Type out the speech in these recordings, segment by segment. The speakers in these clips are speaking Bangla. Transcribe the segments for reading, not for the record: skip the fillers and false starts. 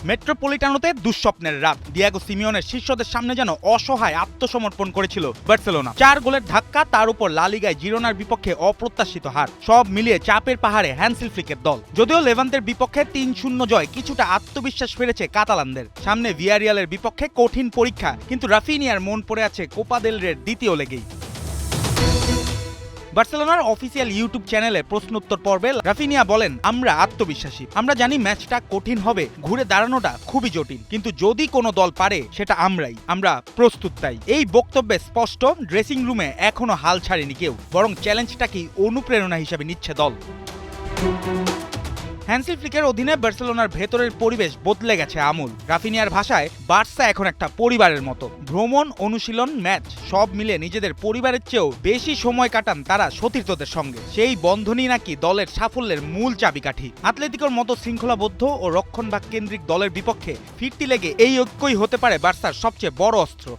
মেট্রোপলিটানোতে দুঃস্বপ্নের রাত। ডিয়েগো সিমিওনের শিষ্যদের সামনে যেন অসহায় আত্মসমর্পণ করেছিল বার্সেলোনা। 4 গোলের ধাক্কা, তার উপর লা লিগায় জিরোনার বিপক্ষে অপ্রত্যাশিত হার, সব মিলিয়ে চাপের পাহাড়ে হ্যান্সি ফ্লিকের দল। যদিও লেভান্তের বিপক্ষে 3-0 জয় কিছুটা আত্মবিশ্বাস ফিরেছে কাতালানদের। সামনে ভিয়ারিয়ালের বিপক্ষে কঠিন পরীক্ষা, কিন্তু রাফিনিয়ার মন পড়ে আছে কোপা দেল রের দ্বিতীয় লেগেই। বার্সেলোনার অফিসিয়াল ইউটিউব চ্যানেলে প্রশ্নোত্তর পর্বে রাফিনিয়া বলেন, আমরা আত্মবিশ্বাসী, আমরা জানি ম্যাচটা কঠিন হবে, ঘুরে দাঁড়ানোটা খুবই জটিল, কিন্তু যদি কোনো দল পারে সেটা আমরাই, আমরা প্রস্তুত। তাই এই বক্তব্যে স্পষ্ট, ড্রেসিং রুমে এখনো হাল ছাড়েনি কেউ, বরং চ্যালেঞ্জটাকেই অনুপ্রেরণা হিসেবে নিচ্ছে দল। হ্যান্সি ফ্লিকের অধীনে বার্সেলোনার ভেতরের পরিবেশ বদলে গেছে আমূল। রাফিনিয়ার ভাষায়, বার্সা এখন একটা পরিবারের মতো। ভ্রমণ, অনুশীলন, ম্যাচ সব মিলে নিজেদের পরিবারের চেয়েও বেশি সময় কাটান তারা সতীর্থদের সঙ্গে। সেই বন্ধনই নাকি দলের সাফল্যের মূল চাবিকাঠি। আতলেতিকোর মতো শৃঙ্খলাবদ্ধ ও রক্ষণভাগ কেন্দ্রিক দলের বিপক্ষে ফিরতি লেগে এই ঐক্যই হতে পারে বার্সার সবচেয়ে বড় অস্ত্র।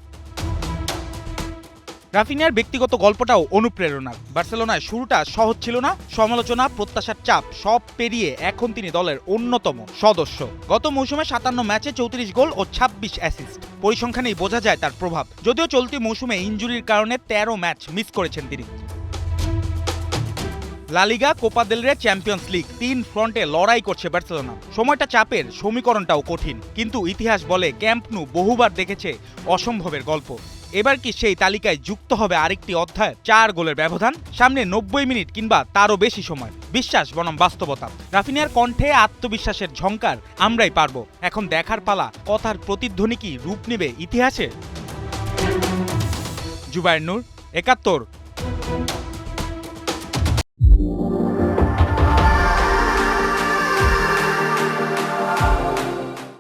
রাফিনিয়ার ব্যক্তিগত গল্পটাও অনুপ্রেরণার। বার্সেলোনায় শুরুটা সহজ ছিল না, সমালোচনা, প্রত্যাশার চাপ সব পেরিয়ে এখন তিনি দলের অন্যতম সদস্য। গত মৌসুমে 57 ম্যাচে 34 গোল ও 26 অ্যাসিস্ট, পরিসংখ্যানেই বোঝা যায় তার প্রভাব। যদিও চলতি মৌসুমে ইনজুরির কারণে 13 ম্যাচ মিস করেছেন তিনি। লা লিগা, কোপা দেল রে, চ্যাম্পিয়ন্স লিগ, 3 ফ্রন্টে লড়াই করছে বার্সেলোনা। সময়টা চাপের, সমীকরণটাও কঠিন, কিন্তু ইতিহাস বলে ক্যাম্প নু বহুবার দেখেছে অসম্ভবের গল্প। এবার কি সেই তালিকায় যুক্ত হবে আরেকটি অধ্যায়? 4 গোলের ব্যবধান, সামনে 90 মিনিট কিংবা তারও বেশি সময়। বিশ্বাস বনাম বাস্তবতা। রাফিনিয়ার কণ্ঠে আত্মবিশ্বাসের ঝংকার, আমরাই পারবো। এখন দেখার পালা, কথার প্রতিধ্বনি কি রূপ নেবে ইতিহাসে? জুবায়ের নূর, 71।